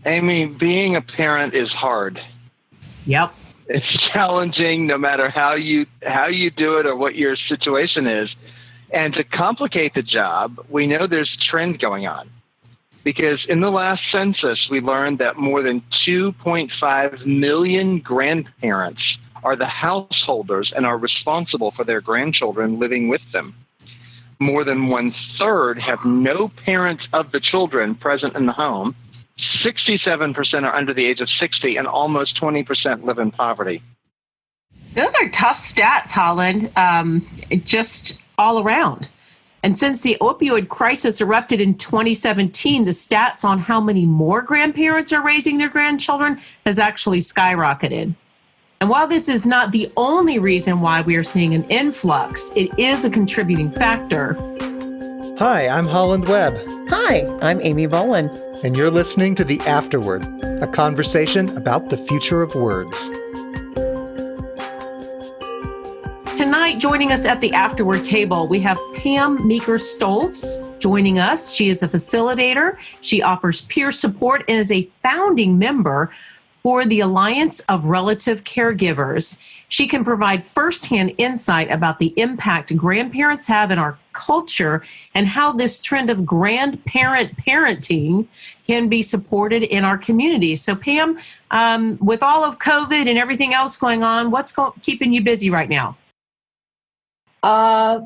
Amy, being a parent is hard. Yep. It's challenging no matter how you do it or what your situation is. And to complicate the job, we know there's a trend going on. Because in the last census, we learned that more than 2.5 million grandparents are the householders and are responsible for their grandchildren living with them. More than 1/3 have no parents of the children present in the home. 67% are under the age of 60, and almost 20% live in poverty. Those are tough stats, Holland, just all around. And since the opioid crisis erupted in 2017, the stats on how many more grandparents are raising their grandchildren has actually skyrocketed. And while this is not the only reason why we are seeing an influx, it is a contributing factor. Hi, I'm Holland Webb. Hi, I'm Amy Boland. And you're listening to The Afterword, a conversation about the future of words. Tonight, joining us at the Afterword table, we have Pam Meeker-Stolz joining us. She is a facilitator. She offers peer support and is a founding member for the Alliance of Relative Caregivers. She can provide firsthand insight about the impact grandparents have in our culture and how this trend of grandparent parenting can be supported in our community. So Pam, with all of COVID and everything else going on, what's keeping you busy right now?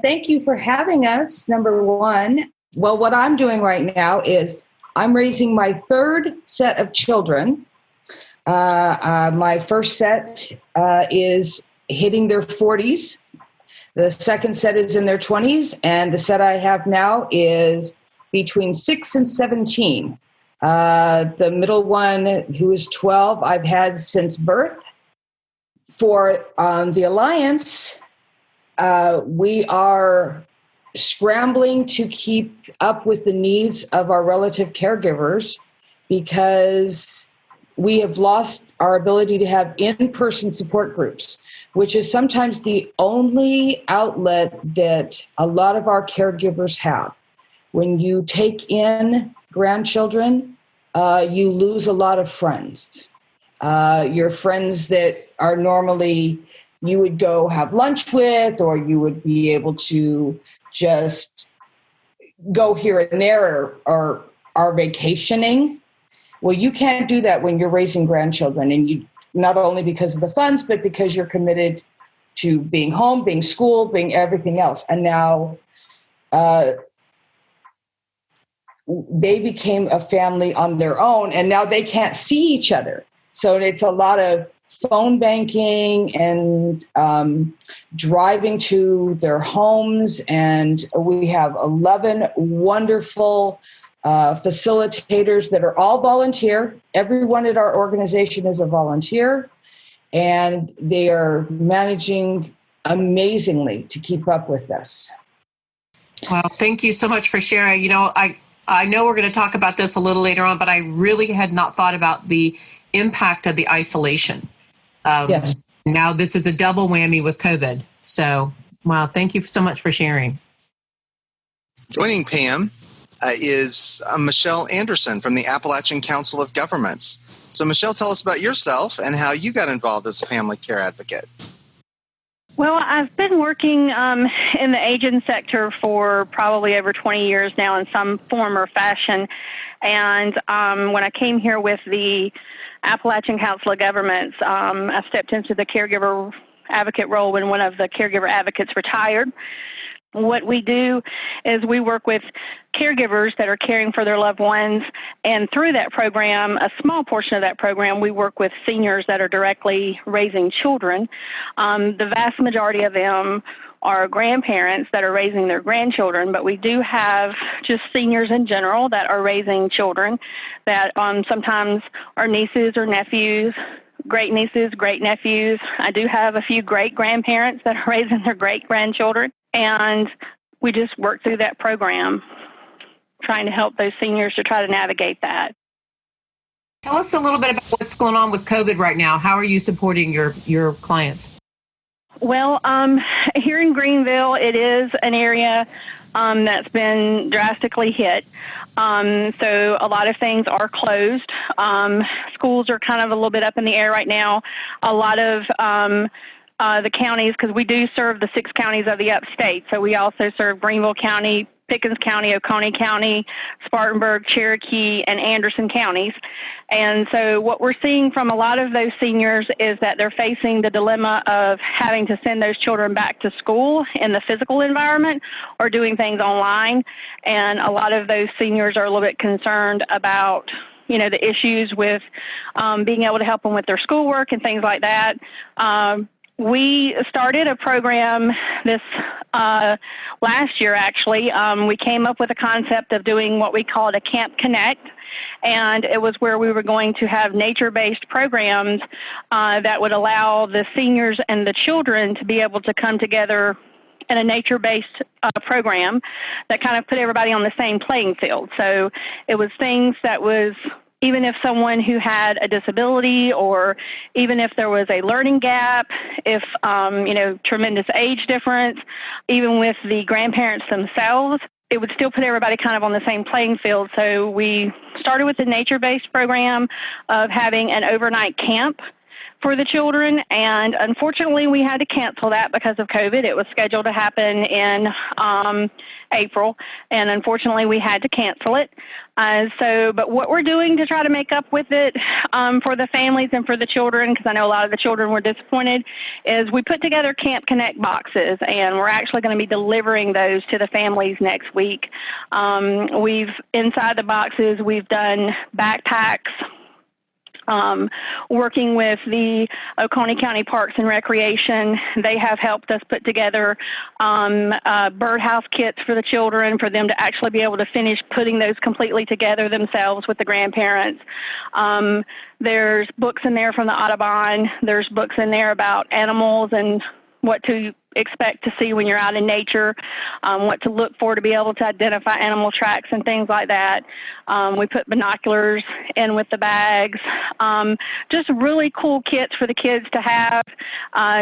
Thank you for having us, number one. Well, what I'm doing right now is I'm raising my third set of children. My first set is hitting their 40s. The second set is in their 20s. And the set I have now is between 6 and 17. The middle one, who is 12, I've had since birth. For the Alliance, we are scrambling to keep up with the needs of our relative caregivers because we have lost our ability to have in-person support groups, which is sometimes the only outlet that a lot of our caregivers have. When you take in grandchildren, you lose a lot of friends. Your friends that are normally you would go have lunch with, or you would be able to just go here and there or are vacationing. Well, you can't do that when you're raising grandchildren, and you not only because of the funds, but because you're committed to being home, being school, being everything else. And now they became a family on their own, and now they can't see each other. So it's a lot of phone banking and driving to their homes. And we have 11 wonderful facilitators that are all volunteer. Everyone at our organization is a volunteer, and they are managing amazingly to keep up with us. Well, thank you so much for sharing. You know, I know we're going to talk about this a little later on, but I really had not thought about the impact of the isolation. Yes. Now this is a double whammy with COVID. So, wow, thank you so much for sharing. Joining Pam is Michelle Anderson from the Appalachian Council of Governments. So Michelle, tell us about yourself and how you got involved as a family care advocate. Well, I've been working in the aging sector for probably over 20 years now in some form or fashion. And when I came here with the Appalachian Council of Governments, I stepped into the caregiver advocate role when one of the caregiver advocates retired. What we do is we work with caregivers that are caring for their loved ones, and through that program, a small portion of that program, we work with seniors that are directly raising children. The vast majority of them are grandparents that are raising their grandchildren, but we do have just seniors in general that are raising children that sometimes are nieces or nephews, great nieces, great nephews. I do have a few great grandparents that are raising their great grandchildren. And we just work through that program, trying to help those seniors to try to navigate that. Tell us a little bit about what's going on with COVID right now. How are you supporting your clients? Well, here in Greenville, it is an area that's been drastically hit. So a lot of things are closed. Schools are kind of a little bit up in the air right now. A lot of the counties, because we do serve the 6 counties of the upstate. So we also serve Greenville County, Pickens County, Oconee County, Spartanburg, Cherokee, and Anderson counties. And so what we're seeing from a lot of those seniors is that they're facing the dilemma of having to send those children back to school in the physical environment or doing things online. And a lot of those seniors are a little bit concerned about the issues with being able to help them with their schoolwork and things like that. We started a program this last year, actually. We came up with a concept of doing what we called a Camp Connect, and it was where we were going to have nature-based programs that would allow the seniors and the children to be able to come together in a nature-based program that kind of put everybody on the same playing field. So it was things that was, even if someone who had a disability or even if there was a learning gap, if, tremendous age difference, even with the grandparents themselves, it would still put everybody kind of on the same playing field. So we started with the nature-based program of having an overnight camp for the children, and unfortunately we had to cancel that because of COVID. It was scheduled to happen in April, and unfortunately we had to cancel it. But what we're doing to try to make up with it for the families and for the children, because I know a lot of the children were disappointed, is we put together Camp Connect boxes, and we're actually going to be delivering those to the families next week. Inside the boxes, we've done backpacks, working with the Oconee County Parks and Recreation. They have helped us put together birdhouse kits for the children, for them to actually be able to finish putting those completely together themselves with the grandparents. There's books in there from the Audubon. There's books in there about animals and what to expect to see when you're out in nature, what to look for to be able to identify animal tracks and things like that. We put binoculars in with the bags. Just really cool kits for the kids to have,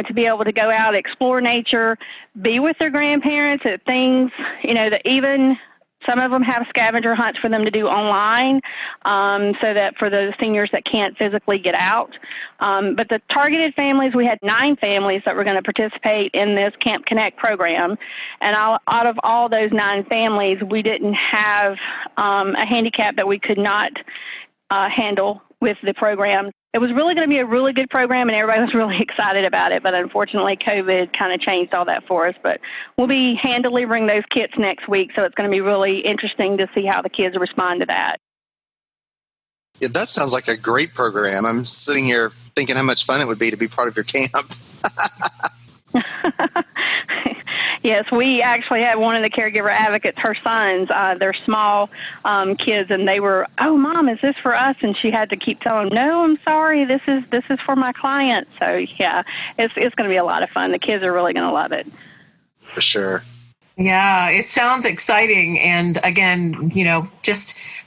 to be able to go out, explore nature, be with their grandparents at things, that even some of them have scavenger hunts for them to do online, so that for the seniors that can't physically get out. But the targeted families, we had 9 families that were going to participate in this Camp Connect program. And out of all those 9 families, we didn't have a handicap that we could not handle with the program. It was really going to be a really good program, and everybody was really excited about it. But unfortunately, COVID kind of changed all that for us. But we'll be hand delivering those kits next week, so it's going to be really interesting to see how the kids respond to that. Yeah, that sounds like a great program. I'm sitting here thinking how much fun it would be to be part of your camp. Yes, we actually had one of the caregiver advocates, her sons, they're small kids, and they were, "Oh, Mom, is this for us?" And she had to keep telling them, "No, I'm sorry, this is for my client." So yeah, it's going to be a lot of fun. The kids are really going to love it. For sure. Yeah, it sounds exciting. And again,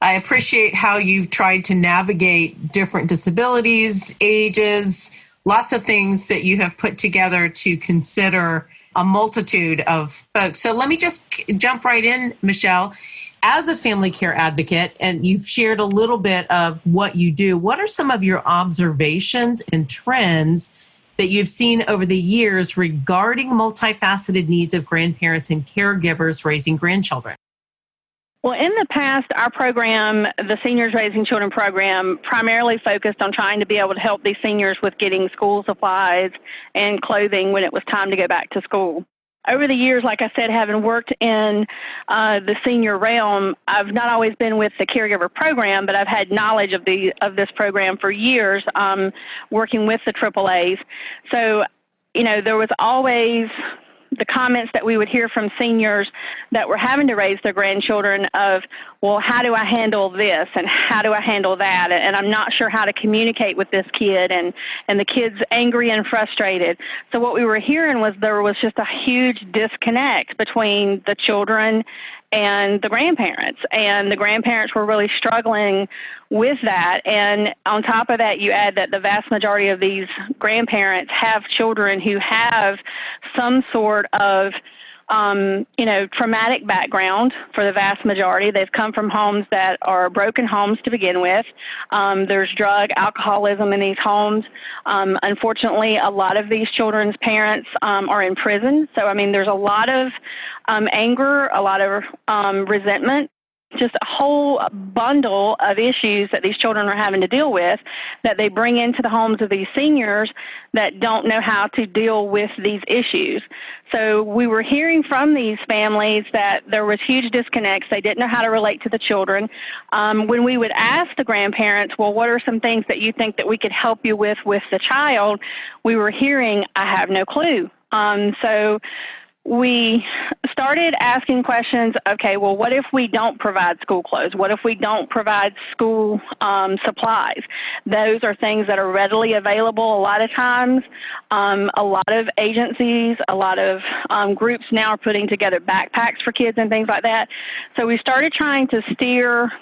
I appreciate how you've tried to navigate different disabilities, ages, lots of things that you have put together to consider a multitude of folks. So let me just jump right in, Michelle. As a family care advocate, and you've shared a little bit of what you do, what are some of your observations and trends that you've seen over the years regarding multifaceted needs of grandparents and caregivers raising grandchildren? Well, in the past, our program, the Seniors Raising Children program, primarily focused on trying to be able to help these seniors with getting school supplies and clothing when it was time to go back to school. Over the years, like I said, having worked in the senior realm, I've not always been with the caregiver program, but I've had knowledge of this program for years, working with the AAAs. So, there was always the comments that we would hear from seniors that were having to raise their grandchildren of, well, how do I handle this and how do I handle that? And I'm not sure how to communicate with this kid, and the kid's angry and frustrated. So what we were hearing was there was just a huge disconnect between the children and the grandparents. And the grandparents were really struggling with that. And on top of that, you add that the vast majority of these grandparents have children who have some sort of traumatic background. For the vast majority, they've come from homes that are broken homes to begin with. There's drug, alcoholism in these homes. Unfortunately, a lot of these children's parents are in prison. So, there's a lot of anger, a lot of resentment, just a whole bundle of issues that these children are having to deal with that they bring into the homes of these seniors that don't know how to deal with these issues. So we were hearing from these families that there was huge disconnects. They didn't know how to relate to the children. When we would ask the grandparents, well, what are some things that you think that we could help you with the child? We were hearing, I have no clue. So we started asking questions, okay, well, what if we don't provide school clothes? What if we don't provide school supplies? Those are things that are readily available a lot of times. A lot of agencies, a lot of groups now are putting together backpacks for kids and things like that. So we started trying to steer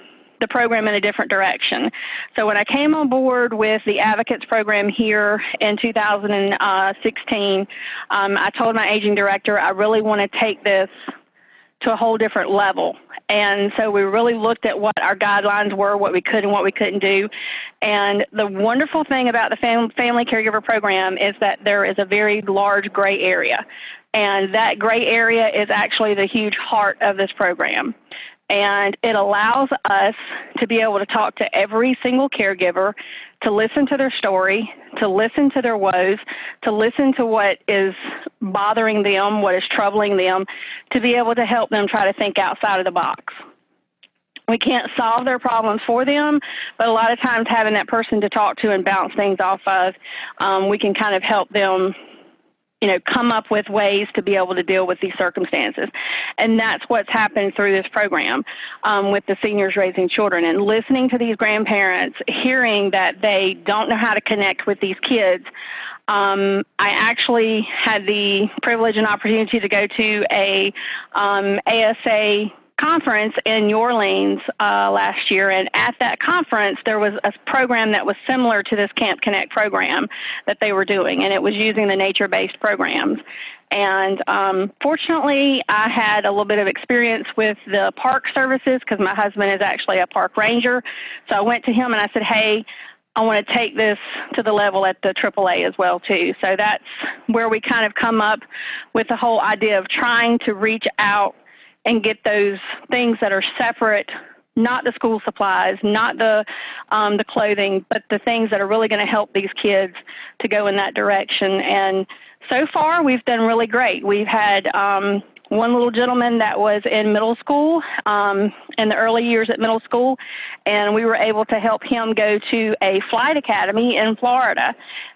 the program in a different direction. So when I came on board with the Advocates program here in 2016, I told my aging director, I really want to take this to a whole different level. And so we really looked at what our guidelines were, what we could and what we couldn't do. And the wonderful thing about the family caregiver program is that there is a very large gray area. And that gray area is actually the huge heart of this program. And it allows us to be able to talk to every single caregiver, to listen to their story, to listen to their woes, to listen to what is bothering them, what is troubling them, to be able to help them try to think outside of the box. We can't solve their problems for them, but a lot of times having that person to talk to and bounce things off of, we can kind of help them come up with ways to be able to deal with these circumstances. And that's what's happened through this program with the seniors raising children, and listening to these grandparents, hearing that they don't know how to connect with these kids. I actually had the privilege and opportunity to go to a ASA conference in New Orleans last year, and at that conference there was a program that was similar to this Camp Connect program that they were doing, and it was using the nature-based programs. And fortunately, I had a little bit of experience with the park services because my husband is actually a park ranger. So I went to him and I said, hey, I want to take this to the level at the AAA as well, too. So that's where we kind of come up with the whole idea of trying to reach out and get those things that are separate, not the school supplies, not the clothing, but the things that are really going to help these kids to go in that direction. And so far, we've done really great. We've had one little gentleman that was in middle school, in the early years at middle school, and we were able to help him go to a flight academy in Florida.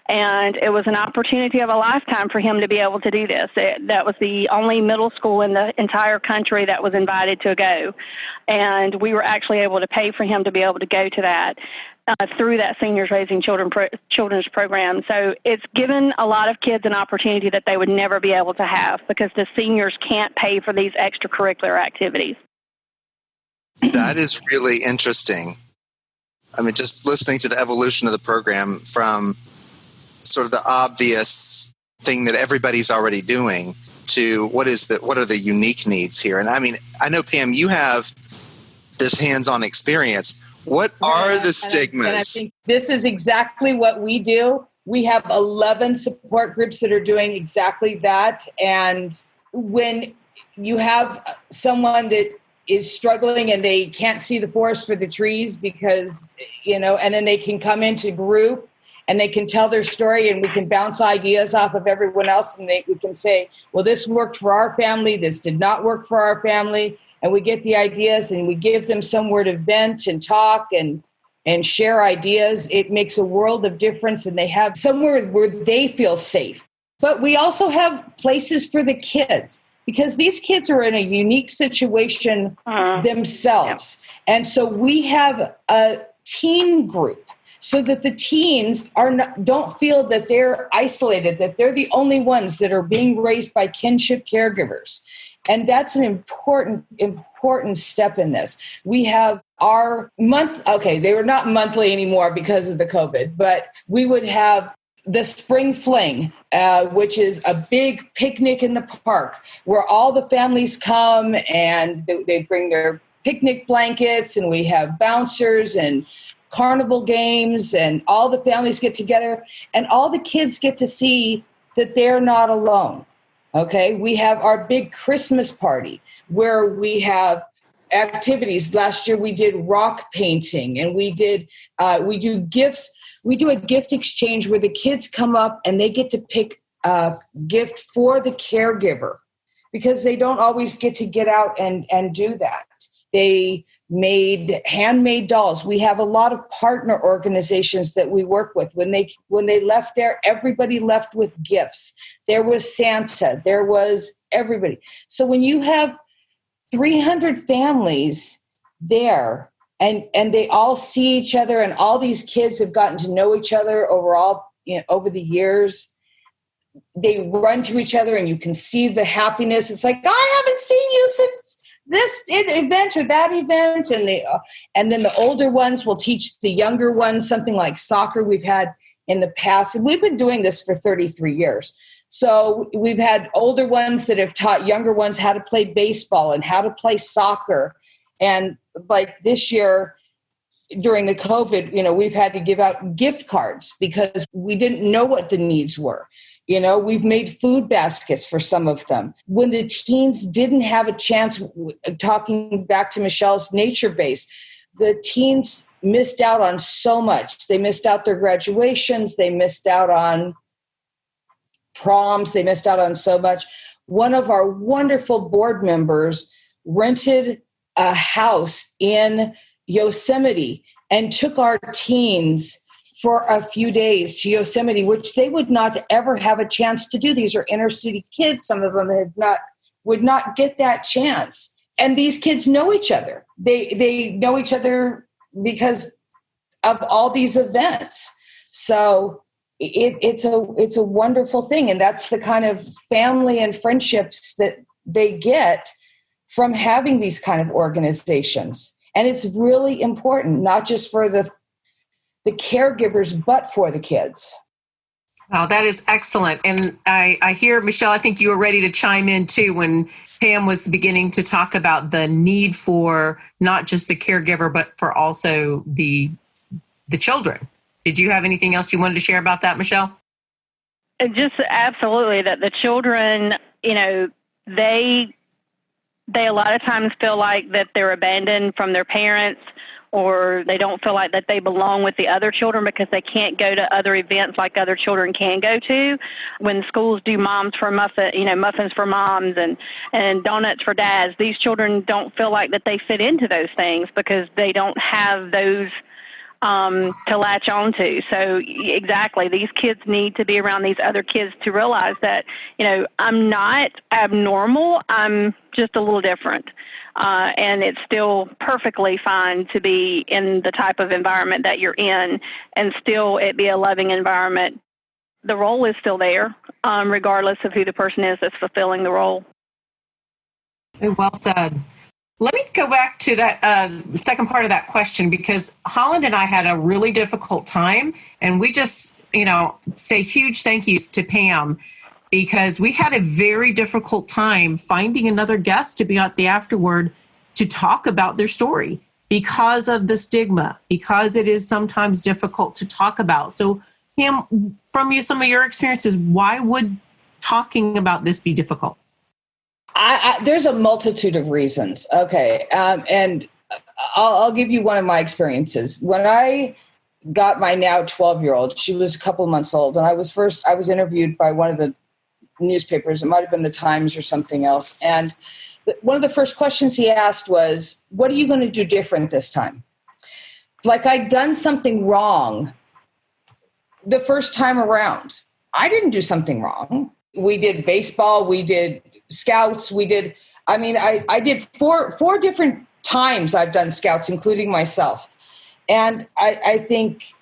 And it was an opportunity of a lifetime for him to be able to do this. That was the only middle school in the entire country that was invited to go. And we were actually able to pay for him to be able to go to that through that Seniors Raising Children's program. So it's given a lot of kids an opportunity that they would never be able to have because the seniors can't pay for these extracurricular activities. That is really interesting. I mean, just listening to the evolution of the program from sort of the obvious thing that everybody's already doing to what are the unique needs here. And I mean, I know, Pam, you have this hands-on experience. What are the stigmas? And I think this is exactly what we do. We have 11 support groups that are doing exactly that. And when you have someone that is struggling and they can't see the forest for the trees because, and then they can come into group and they can tell their story and we can bounce ideas off of everyone else and we can say, well, this worked for our family. This did not work for our family. And we get the ideas and we give them somewhere to vent and talk and share ideas. It makes a world of difference, and they have somewhere where they feel safe. But we also have places for the kids because these kids are in a unique situation themselves. Yeah. And so we have a teen group so that the teens don't feel that they're isolated, that they're the only ones that are being raised by kinship caregivers. And that's an important step in this. We have our they were not monthly anymore because of the COVID, but we would have the spring fling, which is a big picnic in the park where all the families come and they bring their picnic blankets, and we have bouncers and carnival games, and all the families get together, and all the kids get to see that they're not alone. Okay, we have our big Christmas party where we have activities. Last year we did rock painting, and we do gifts. We do a gift exchange where the kids come up and they get to pick a gift for the caregiver, because they don't always get to get out and do that. They made handmade dolls. We have a lot of partner organizations that we work with. When they left there, everybody left with gifts. There was Santa, there was everybody. So when you have 300 families there and they all see each other, and all these kids have gotten to know each other over the years, they run to each other and you can see the happiness. It's like, I haven't seen you since this event or that event. And then the older ones will teach the younger ones something like soccer. We've had in the past, and we've been doing this for 33 years. So we've had older ones that have taught younger ones how to play baseball and how to play soccer. And like this year during the COVID, we've had to give out gift cards because we didn't know what the needs were. We've made food baskets for some of them. When the teens didn't have a chance, talking back to Michelle's nature base, the teens missed out on so much. They missed out their graduations. They missed out on proms. They missed out on so much. One of our wonderful board members rented a house in Yosemite and took our teens for a few days to Yosemite, which they would not ever have a chance to do. These are inner city kids. Some of them would not get that chance. And these kids know each other. They know each other because of all these events. So it's a wonderful thing. And that's the kind of family and friendships that they get from having these kind of organizations. And it's really important, not just for the caregivers, but for the kids. Wow, that is excellent. And I hear, Michelle, I think you were ready to chime in too when Pam was beginning to talk about the need for not just the caregiver, but for also the children. Did you have anything else you wanted to share about that, Michelle? Just absolutely, that the children, they a lot of times feel like that they're abandoned from their parents, or they don't feel like that they belong with the other children because they can't go to other events like other children can go to. When schools do muffins for moms and donuts for dads, these children don't feel like that they fit into those things because they don't have those to latch on to. So exactly, these kids need to be around these other kids to realize that, I'm not abnormal, I'm just a little different. And it's still perfectly fine to be in the type of environment that you're in and still it be a loving environment. The role is still there, regardless of who the person is that's fulfilling the role. Well said. Let me go back to that second part of that question, because Holland and I had a really difficult time, and we just, say huge thank yous to Pam, because we had a very difficult time finding another guest to be at the Afterword to talk about their story because of the stigma, because it is sometimes difficult to talk about. So, Pam, from some of your experiences, why would talking about this be difficult? There's a multitude of reasons. Okay. And I'll give you one of my experiences. When I got my now 12-year-old, she was a couple months old, and I was interviewed by one of the newspapers. It might've been the Times or something else. And one of the first questions he asked was, what are you going to do different this time? Like I'd done something wrong the first time around. I didn't do something wrong. We did baseball. We did Scouts. I did four different times I've done Scouts, including myself. And I think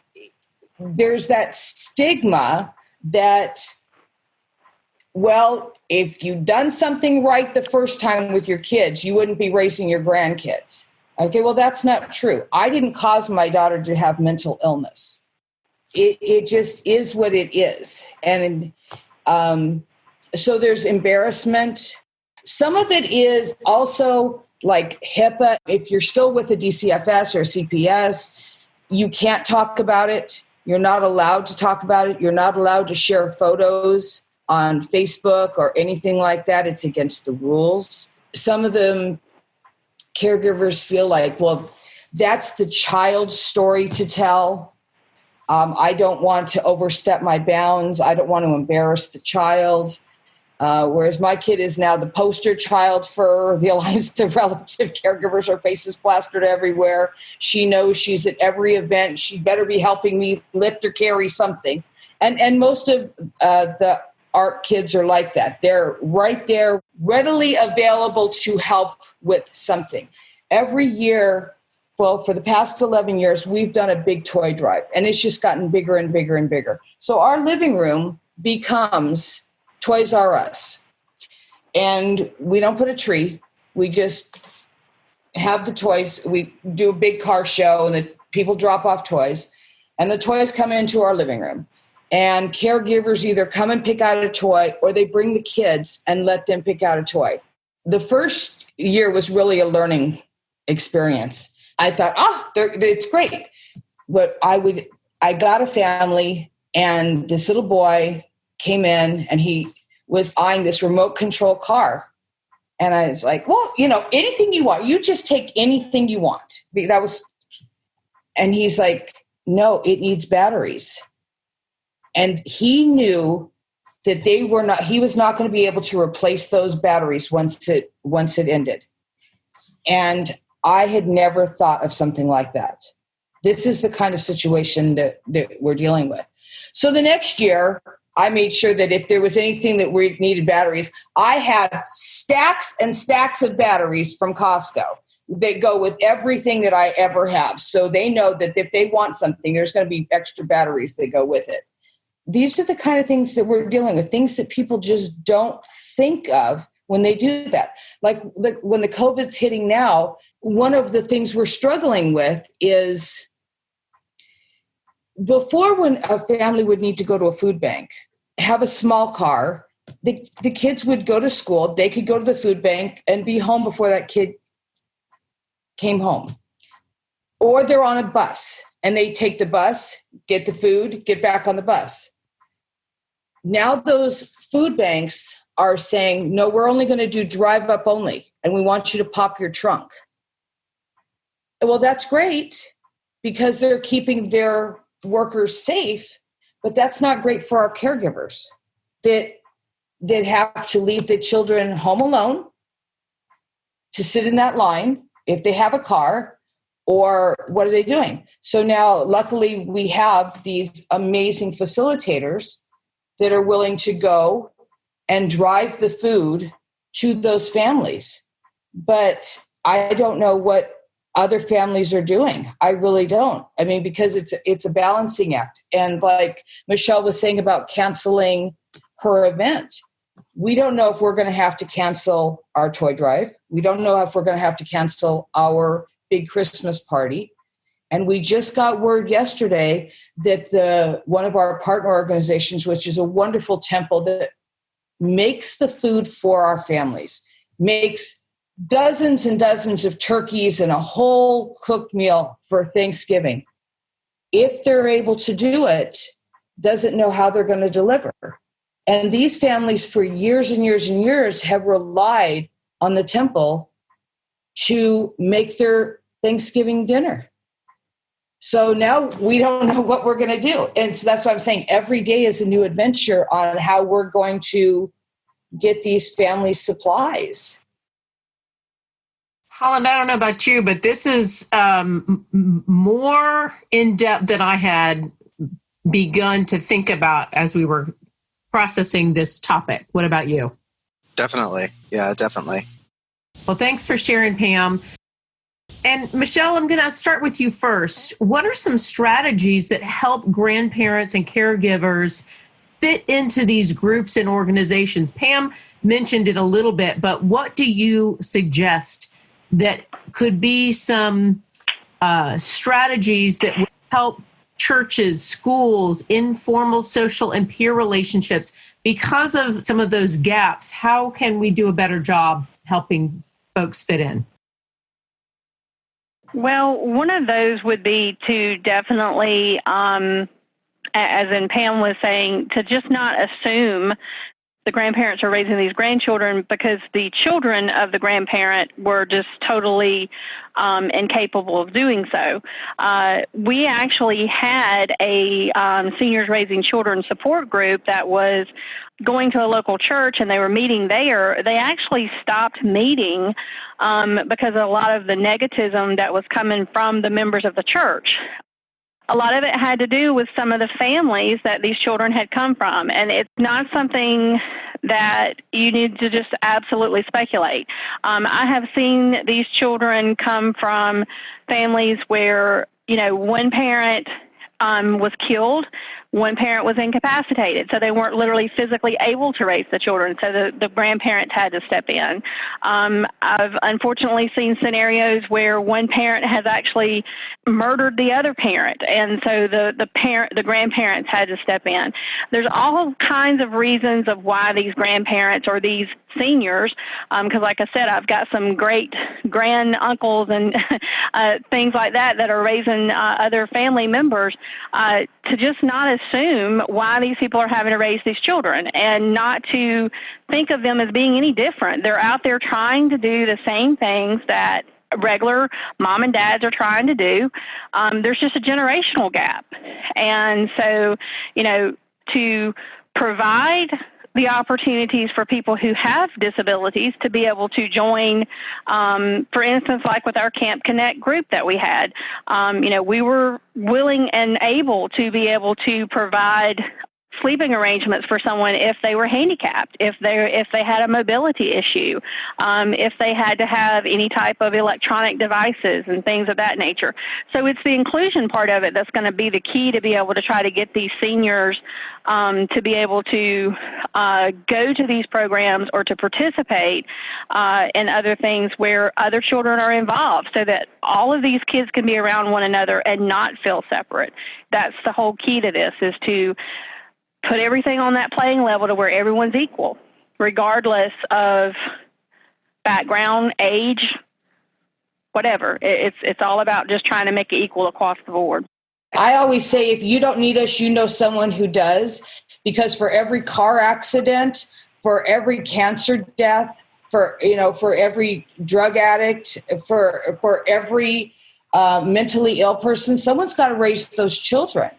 there's that stigma that well, if you'd done something right the first time with your kids, you wouldn't be raising your grandkids. Okay, well, that's not true. I didn't cause my daughter to have mental illness. It just is what it is. And so there's embarrassment. Some of it is also like HIPAA. If you're still with a DCFS or a CPS, you can't talk about it. You're not allowed to talk about it. You're not allowed to share photos on Facebook or anything like that. It's against the rules. Some of them caregivers feel like, well, that's the child's story to tell. I don't want to overstep my bounds. I don't want to embarrass the child. Whereas my kid is now the poster child for the Alliance of Relative Caregivers. Her face is plastered everywhere. She knows she's at every event. She better be helping me lift or carry something. And most of the ARC kids are like that. They're right there, readily available to help with something. Every year, well, for the past 11 years, we've done a big toy drive, and it's just gotten bigger and bigger and bigger. So our living room becomes Toys R Us. And we don't put a tree. We just have the toys. We do a big car show, and the people drop off toys, and the toys come into our living room. And caregivers either come and pick out a toy, or they bring the kids and let them pick out a toy. The first year was really a learning experience. I thought, it's great. But I got a family, and this little boy came in, and he was eyeing this remote control car. And I was like, well, anything you want. You just take anything you want. And he's like, no, it needs batteries. And he knew that he was not going to be able to replace those batteries once it ended. And I had never thought of something like that. This is the kind of situation that we're dealing with. So the next year, I made sure that if there was anything that we needed batteries, I had stacks and stacks of batteries from Costco. They go with everything that I ever have. So they know that if they want something, there's going to be extra batteries that go with it. These are the kind of things that we're dealing with, things that people just don't think of when they do that. Like when the COVID's hitting now, one of the things we're struggling with is before, when a family would need to go to a food bank, have a small car, the kids would go to school, they could go to the food bank and be home before that kid came home. Or they're on a bus and they take the bus, get the food, get back on the bus. Now those food banks are saying, no, we're only going to do drive up only, and we want you to pop your trunk. Well, that's great because they're keeping their workers safe, but that's not great for our caregivers that have to leave the children home alone to sit in that line if they have a car, or what are they doing? So now, luckily, we have these amazing facilitators that are willing to go and drive the food to those families. But I don't know what other families are doing. I really don't. I mean, because it's a balancing act. And like Michelle was saying about canceling her event, we don't know if we're going to have to cancel our toy drive. We don't know if we're going to have to cancel our big Christmas party. And we just got word yesterday that one of our partner organizations, which is a wonderful temple that makes the food for our families, makes dozens and dozens of turkeys and a whole cooked meal for Thanksgiving. If they're able to do it, doesn't know how they're going to deliver. And these families for years and years and years have relied on the temple to make their Thanksgiving dinner. So now we don't know what we're going to do. And so that's why I'm saying every day is a new adventure on how we're going to get these families supplies. Holland, I don't know about you, but this is more in depth than I had begun to think about as we were processing this topic. What about you? Definitely. Yeah, definitely. Well, thanks for sharing, Pam. And Michelle, I'm going to start with you first. What are some strategies that help grandparents and caregivers fit into these groups and organizations? Pam mentioned it a little bit, but what do you suggest that could be some strategies that would help churches, schools, informal social and peer relationships? Because of some of those gaps, how can we do a better job helping folks fit in? Well, one of those would be to definitely, as in Pam was saying, to just not assume the grandparents are raising these grandchildren because the children of the grandparent were just totally incapable of doing so. We actually had a seniors raising children support group that was going to a local church, and they were meeting there. They actually stopped meeting because of a lot of the negativism that was coming from the members of the church. A lot of it had to do with some of the families that these children had come from, and it's not something that you need to just absolutely speculate. I have seen these children come from families where, one parent was killed, one parent was incapacitated, so they weren't literally physically able to raise the children, so the grandparents had to step in. I've unfortunately seen scenarios where one parent has actually murdered the other parent, and so the grandparents had to step in. There's all kinds of reasons of why these grandparents or these seniors, because like I said, I've got some great grand uncles and things like that are raising other family members, to just not assume why these people are having to raise these children and not to think of them as being any different. They're out there trying to do the same things that regular mom and dads are trying to do. There's just a generational gap. And so, to provide the opportunities for people who have disabilities to be able to join, for instance, like with our Camp Connect group that we had, we were willing and able to be able to provide sleeping arrangements for someone if they were handicapped, if they had a mobility issue, if they had to have any type of electronic devices and things of that nature. So it's the inclusion part of it that's going to be the key to be able to try to get these seniors to be able to go to these programs or to participate in other things where other children are involved, so that all of these kids can be around one another and not feel separate. That's the whole key to this, is to put everything on that playing level to where everyone's equal, regardless of background, age, whatever. It's all about just trying to make it equal across the board. I always say, if you don't need us, you know someone who does, because for every car accident, for every cancer death, for every drug addict, for every mentally ill person, someone's got to raise those children.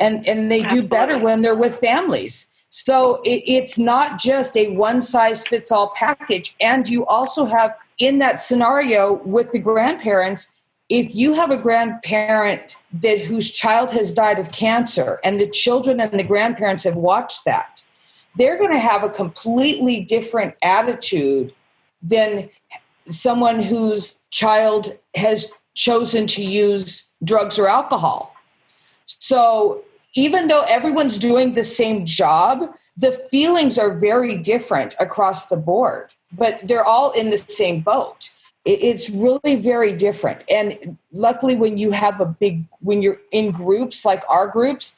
And they do better when they're with families. So it's not just a one-size-fits-all package. And you also have, in that scenario with the grandparents, if you have a grandparent whose child has died of cancer and the children and the grandparents have watched that, they're going to have a completely different attitude than someone whose child has chosen to use drugs or alcohol. So even though everyone's doing the same job, the feelings are very different across the board, but they're all in the same boat. It's really very different. And luckily, when you're in groups like our groups,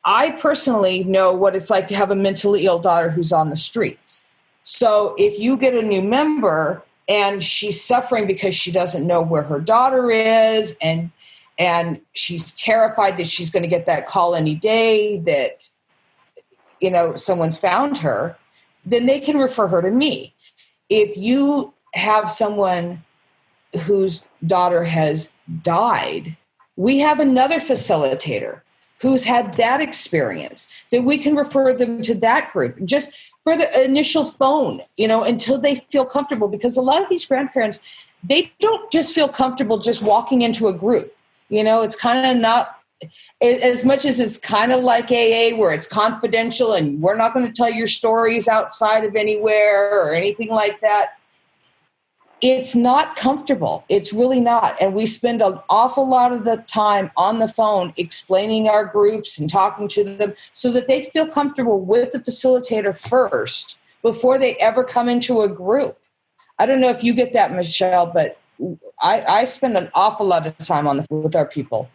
I personally know what it's like to have a mentally ill daughter who's on the streets. So if you get a new member and she's suffering because she doesn't know where her daughter is, and she's terrified that she's going to get that call any day that, someone's found her, then they can refer her to me. If you have someone whose daughter has died, we have another facilitator who's had that experience, that we can refer them to that group just for the initial phone, until they feel comfortable. Because a lot of these grandparents, they don't just feel comfortable just walking into a group. It's kind of not, as much as it's kind of like AA, where it's confidential and we're not going to tell your stories outside of anywhere or anything like that. it's not comfortable. It's really not. And we spend an awful lot of the time on the phone explaining our groups and talking to them so that they feel comfortable with the facilitator first before they ever come into a group. I don't know if you get that, Michelle, but I spend an awful lot of time with our people.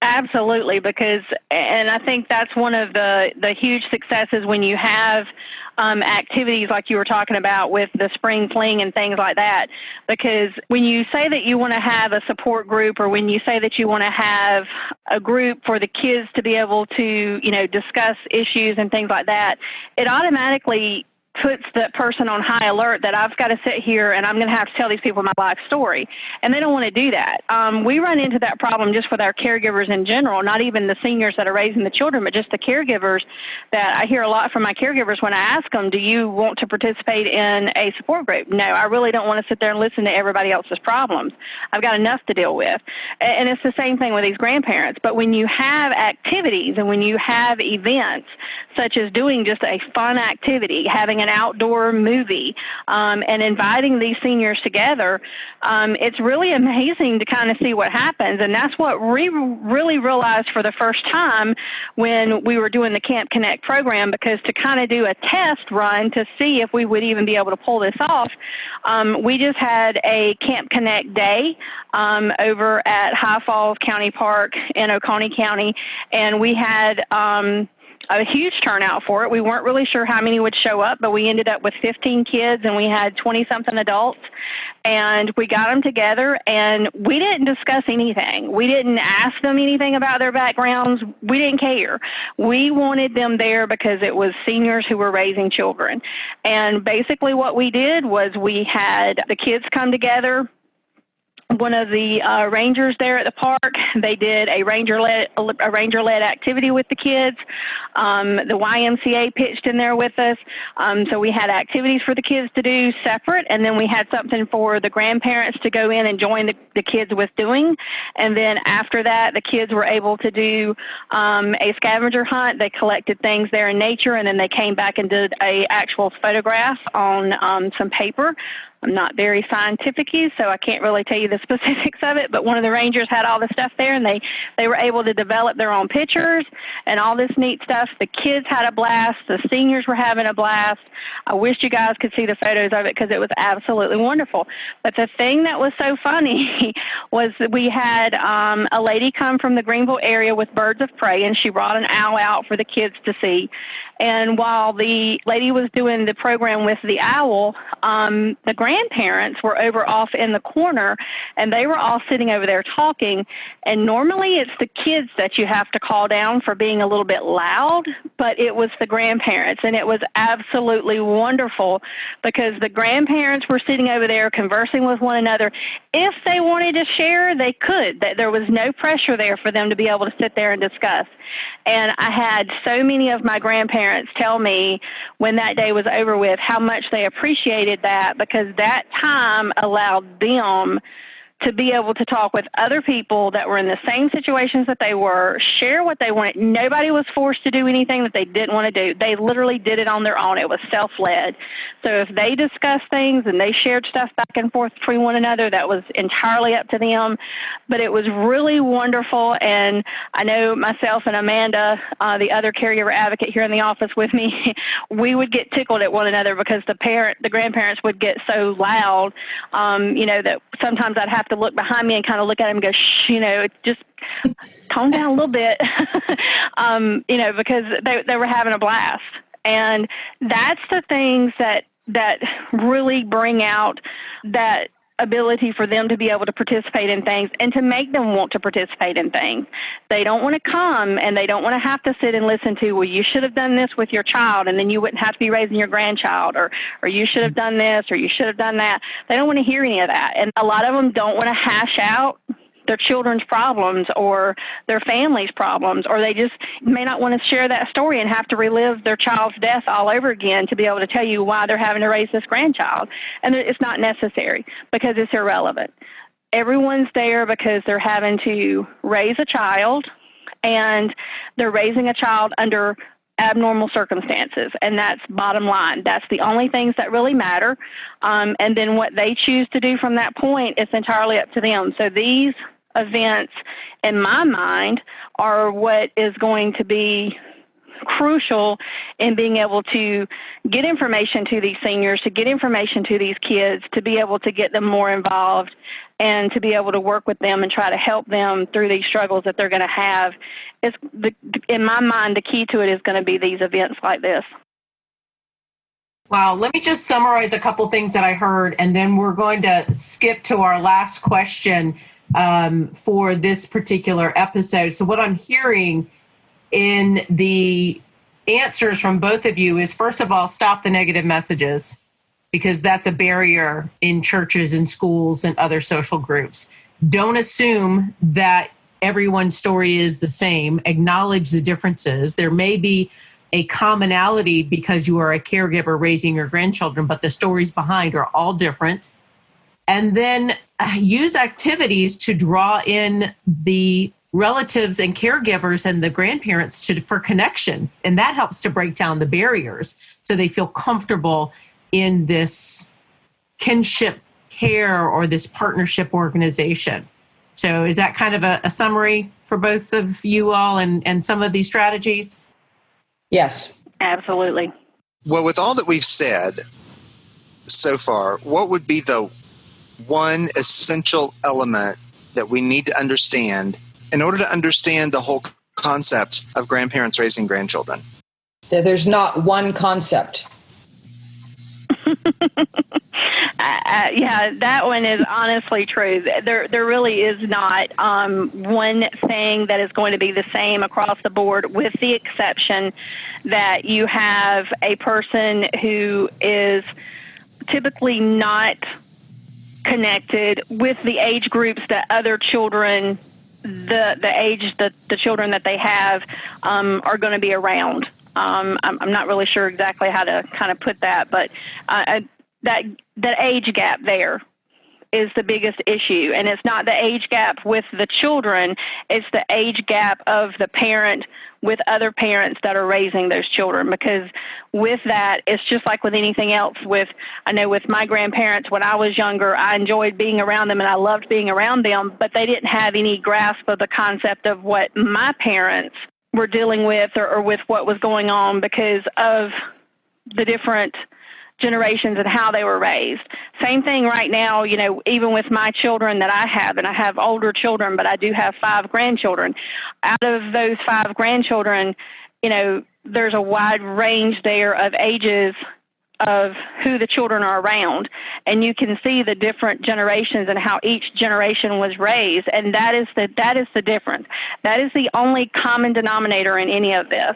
Absolutely, and I think that's one of the huge successes when you have activities like you were talking about with the spring fling and things like that, because when you say that you want to have a support group, or when you say that you want to have a group for the kids to be able to, discuss issues and things like that, it automatically puts that person on high alert that I've got to sit here and I'm going to have to tell these people my life story. And they don't want to do that. We run into that problem just with our caregivers in general, not even the seniors that are raising the children, but just the caregivers that I hear a lot from my caregivers when I ask them, do you want to participate in a support group? No, I really don't want to sit there and listen to everybody else's problems. I've got enough to deal with. And it's the same thing with these grandparents. But when you have activities and when you have events, such as doing just a fun activity, having an outdoor movie, and inviting these seniors together, it's really amazing to kind of see what happens. And that's what we really realized for the first time when we were doing the Camp Connect program, because to kind of do a test run to see if we would even be able to pull this off, we just had a Camp Connect day over at High Falls County Park in Oconee County, and we had a huge turnout for it. We weren't really sure how many would show up, but we ended up with 15 kids and we had 20-something adults, and we got them together and we didn't discuss anything. We didn't ask them anything about their backgrounds. We didn't care. We wanted them there because it was seniors who were raising children. And basically what we did was we had the kids come together. One of the rangers there at the park, they did a ranger-led activity with the kids. The YMCA pitched in there with us. So we had activities for the kids to do separate, and then we had something for the grandparents to go in and join the kids with doing. And then after that, the kids were able to do a scavenger hunt. They collected things there in nature, and then they came back and did a actual photograph on some paper. I'm not very scientific-y, so I can't really tell you the specifics of it, but one of the rangers had all the stuff there, and they were able to develop their own pictures and all this neat stuff. The kids had a blast. The seniors were having a blast. I wish you guys could see the photos of it because it was absolutely wonderful. But the thing that was so funny was that we had a lady come from the Greenville area with birds of prey, and she brought an owl out for the kids to see. And while the lady was doing the program with the owl, the grandparents were over off in the corner, and they were all sitting over there talking. And normally it's the kids that you have to call down for being a little bit loud, but it was the grandparents. And it was absolutely wonderful because the grandparents were sitting over there conversing with one another. If they wanted to share, they could. There was no pressure there for them to be able to sit there and discuss. And I had so many of my grandparents tell me when that day was over with how much they appreciated that, because that time allowed them to be able to talk with other people that were in the same situations that they were, share what they wanted. Nobody was forced to do anything that they didn't want to do. They literally did it on their own. It was self-led. So if they discussed things and they shared stuff back and forth between one another, that was entirely up to them. But it was really wonderful. And I know myself and Amanda, the other caregiver advocate here in the office with me, we would get tickled at one another because the grandparents would get so loud, that sometimes I'd have to look behind me and kind of look at him and go, shh, just calm down a little bit, because they were having a blast. And that's the things that really bring out that ability for them to be able to participate in things and to make them want to participate in things. They don't want to come and they don't want to have to sit and listen to, well, you should have done this with your child and then you wouldn't have to be raising your grandchild, or you should have done this or you should have done that. They don't want to hear any of that. And a lot of them don't want to hash out their children's problems or their family's problems, or they just may not want to share that story and have to relive their child's death all over again to be able to tell you why they're having to raise this grandchild. And it's not necessary because it's irrelevant. Everyone's there because they're having to raise a child, and they're raising a child under abnormal circumstances, and that's bottom line. That's the only things that really matter. And then what they choose to do from that point is entirely up to them. So these events, in my mind, are what is going to be crucial in being able to get information to these seniors, to get information to these kids, to be able to get them more involved and to be able to work with them and try to help them through these struggles that they're going to have. In my mind, the key to it is going to be these events like this. Wow. Let me just summarize a couple things that I heard, and then we're going to skip to our last question for this particular episode. So what I'm hearing in the answers from both of you is, first of all, stop the negative messages, because that's a barrier in churches and schools and other social groups. Don't assume that everyone's story is the same. Acknowledge the differences. There may be a commonality because you are a caregiver raising your grandchildren, but the stories behind are all different. And then use activities to draw in the relatives and caregivers and the grandparents for connection. And that helps to break down the barriers so they feel comfortable in this kinship care or this partnership organization. So is that kind of a summary for both of you all and some of these strategies? Yes. Absolutely. Well, with all that we've said so far, what would be the one essential element that we need to understand in order to understand the whole concept of grandparents raising grandchildren? There's not one concept. Yeah, that one is honestly true. There really is not one thing that is going to be the same across the board, with the exception that you have a person who is typically not connected with the age groups that other children, the age that the children that they have are going to be around. I'm not really sure exactly how to kind of put that, but that age gap there is the biggest issue. And it's not the age gap with the children, it's the age gap of the parent with other parents that are raising those children. Because with that, it's just like with anything else. I know with my grandparents, when I was younger, I enjoyed being around them and I loved being around them, but they didn't have any grasp of the concept of what my parents were dealing with or with what was going on because of the different generations and how they were raised. Same thing right now, even with my children that I have, and I have older children, but I do have 5 grandchildren. Out of those 5 grandchildren, there's a wide range there of ages of who the children are around, and you can see the different generations and how each generation was raised, and that is the difference. That is the only common denominator in any of this,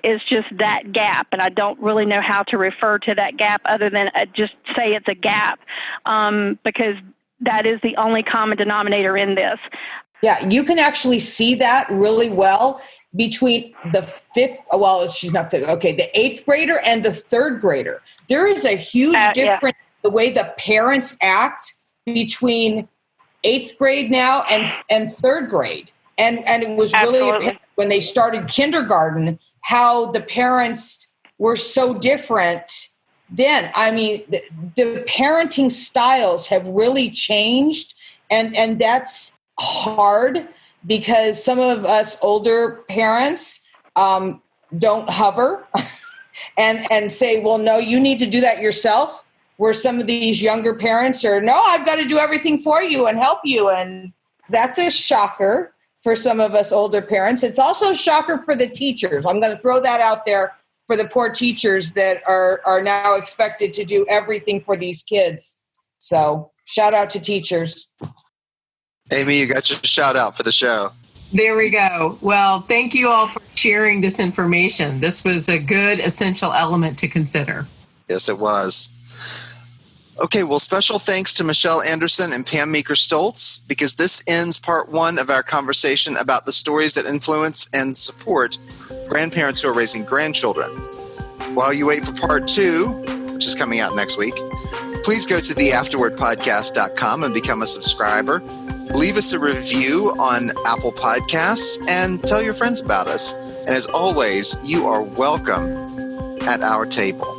is just that gap, and I don't really know how to refer to that gap other than just say it's a gap, because that is the only common denominator in this. Yeah, you can actually see that really well between the 8th grader and the 3rd grader. There is a huge difference in the way the parents act between 8th grade now and 3rd grade. And it was really apparent when they started kindergarten how the parents were so different then. I mean, the parenting styles have really changed, and that's hard. Because some of us older parents don't hover and say, well, no, you need to do that yourself. Where some of these younger parents are, no, I've got to do everything for you and help you. And that's a shocker for some of us older parents. It's also a shocker for the teachers. I'm going to throw that out there for the poor teachers that are now expected to do everything for these kids. So shout out to teachers. Amy, you got your shout out for the show. There we go. Well, thank you all for sharing this information. This was a good essential element to consider. Yes, it was. Okay, well, special thanks to Michelle Anderson and Pam Meeker-Stolz, because this ends part 1 of our conversation about the stories that influence and support grandparents who are raising grandchildren. While you wait for part 2, which is coming out next week, please go to theafterwordpodcast.com and become a subscriber. Leave us a review on Apple Podcasts and tell your friends about us. And as always, you are welcome at our table.